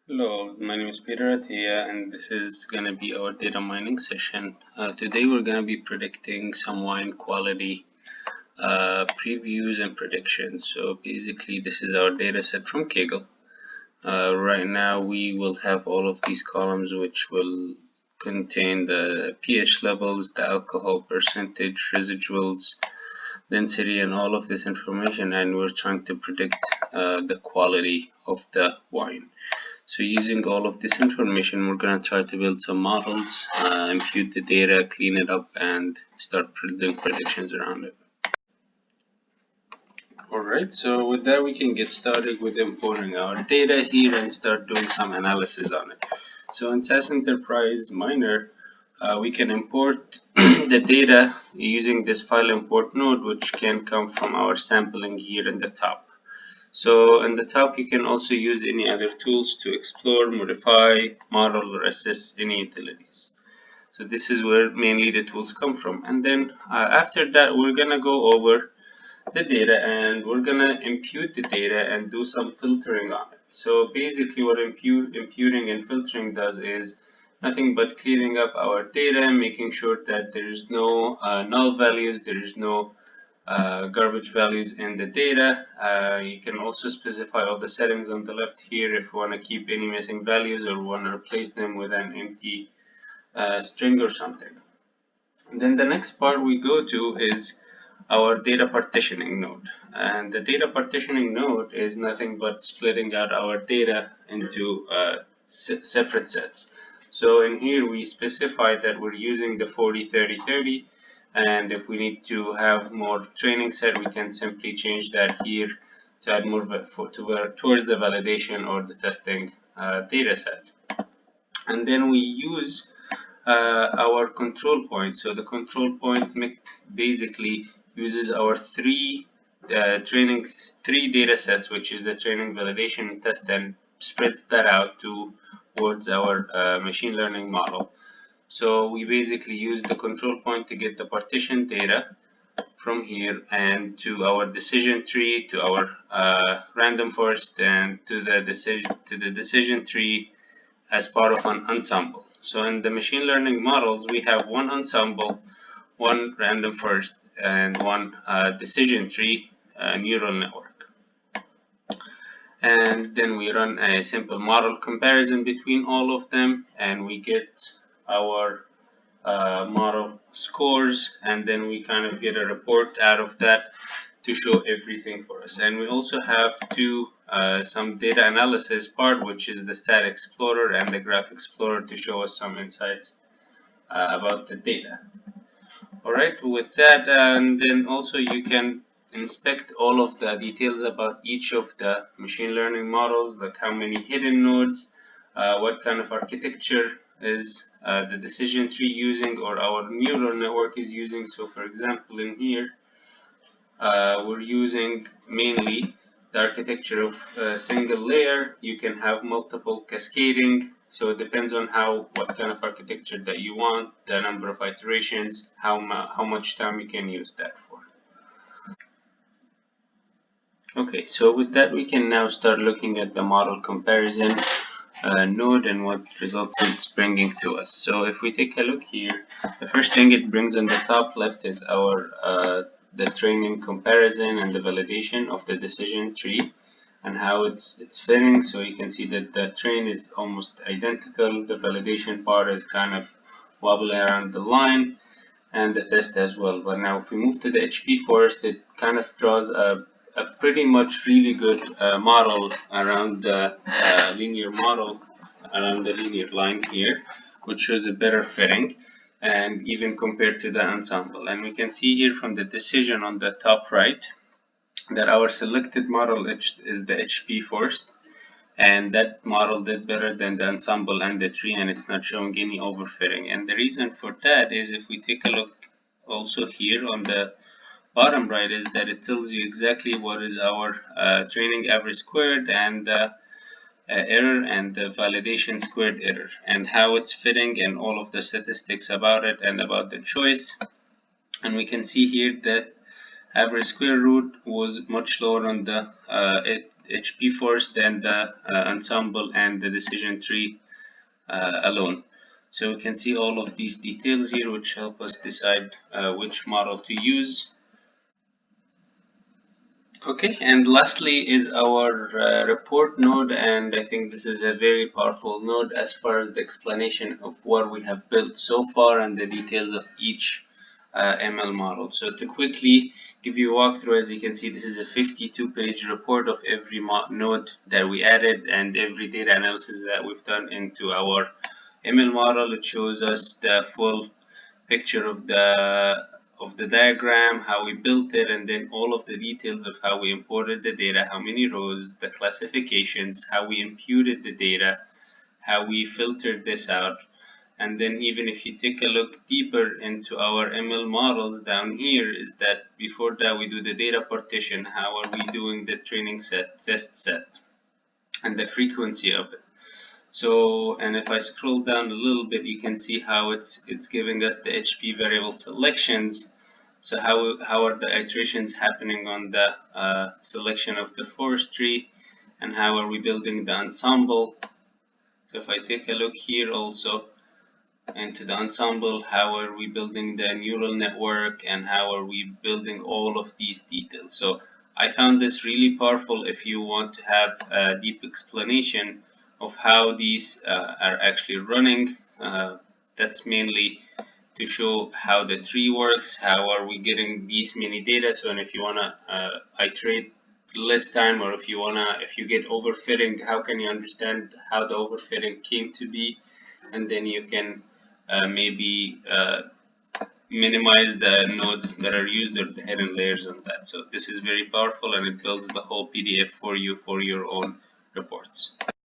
Hello, my name is Peter Attia, and this is going to be our data mining session. Today we're going to be predicting some wine quality previews and predictions. So basically this is our data set from Kaggle. Right now we will have all of these columns which will contain the pH levels, the alcohol percentage, residuals, density, and all of this information, and we're trying to predict the quality of the wine. So using all of this information, we're going to try to build some models, impute the data, clean it up, and start doing predictions around it. Alright, so with that we can get started with importing our data here and start doing some analysis on it. So in SAS Enterprise Miner, we can import the data using this file import node, which can come from our sampling here in the top. So in the top you can also use any other tools to explore, modify, model, or assess any utilities. So this is where mainly the tools come from. And then after that we're gonna go over the data and we're gonna impute the data and do some filtering on it. So basically what imputing and filtering does is nothing but cleaning up our data, making sure that there's no null values, there's no garbage values in the data. You can also specify all the settings on the left here if you want to keep any missing values or want to replace them with an empty string or something. And then the next part we go to is our data partitioning node, and the data partitioning node is nothing but splitting out our data into separate sets. So in here we specify that we're using the 40-30-30, and if we need to have more training set, we can simply change that here to add more towards the validation or the testing data set. And then we use our control point. So the control point basically uses our three data sets, which is the training, validation, and test, and spreads that out towards our machine learning model. So we basically use the control point to get the partition data from here and to our decision tree, to our random forest, and to the decision tree as part of an ensemble. So in the machine learning models, we have one ensemble, one random forest, and one decision tree neural network. And then we run a simple model comparison between all of them, and we get our model scores, and then we kind of get a report out of that to show everything for us. And we also have some data analysis part, which is the Stat Explorer and the Graph Explorer, to show us some insights about the data. Alright, with that, and then also you can inspect all of the details about each of the machine learning models, like how many hidden nodes, what kind of architecture is the decision tree using, or our neural network is using. So for example, in here we're using mainly the architecture of a single layer. You can have multiple cascading, so it depends on what kind of architecture that you want, the number of iterations, how much time you can use that for. Okay, so with that we can now start looking at the model comparison node and what results it's bringing to us. So if we take a look here, the first thing it brings on the top left is our the training comparison and the validation of the decision tree and how it's fitting. So you can see that the train is almost identical, the validation part is kind of wobbly around the line, and the test as well. But now if we move to the HP forest, it kind of draws a pretty much really good model around the linear model around the linear line here, which shows a better fitting, and even compared to the ensemble. And we can see here from the decision on the top right that our selected model is the HP forest, and that model did better than the ensemble and the tree, and it's not showing any overfitting. And the reason for that is, if we take a look also here on the bottom right, is that it tells you exactly what is our training average squared and the error and the validation squared error, and how it's fitting, and all of the statistics about it and about the choice. And we can see here that Average square root was much lower on the HP force than the ensemble and the decision tree alone. So we can see all of these details here, which help us decide which model to use. Okay, and lastly is our report node, and I think this is a very powerful node as far as the explanation of what we have built so far and the details of each ML model. So to quickly give you a walkthrough, as you can see, this is a 52-page report of every node that we added and every data analysis that we've done into our ML model. It shows us the full picture of the diagram, how we built it, and then all of the details of how we imported the data, how many rows, the classifications, how we imputed the data, how we filtered this out. And then even if you take a look deeper into our ML models down here, is that before that we do the data partition, how are we doing the training set, test set, and the frequency of it. So, and if I scroll down a little bit, you can see how it's giving us the HP variable selections. So how are the iterations happening on the selection of the forest tree, and how are we building the ensemble. So if I take a look here also into the ensemble, how are we building the neural network, and how are we building all of these details. So I found this really powerful if you want to have a deep explanation of how these are actually running. That's mainly to show how the tree works, how are we getting these many data. So, and if you want to iterate less time, or if you get overfitting, how can you understand how the overfitting came to be, and then you can maybe minimize the nodes that are used or the hidden layers on that. So this is very powerful, and it builds the whole PDF for you for your own reports.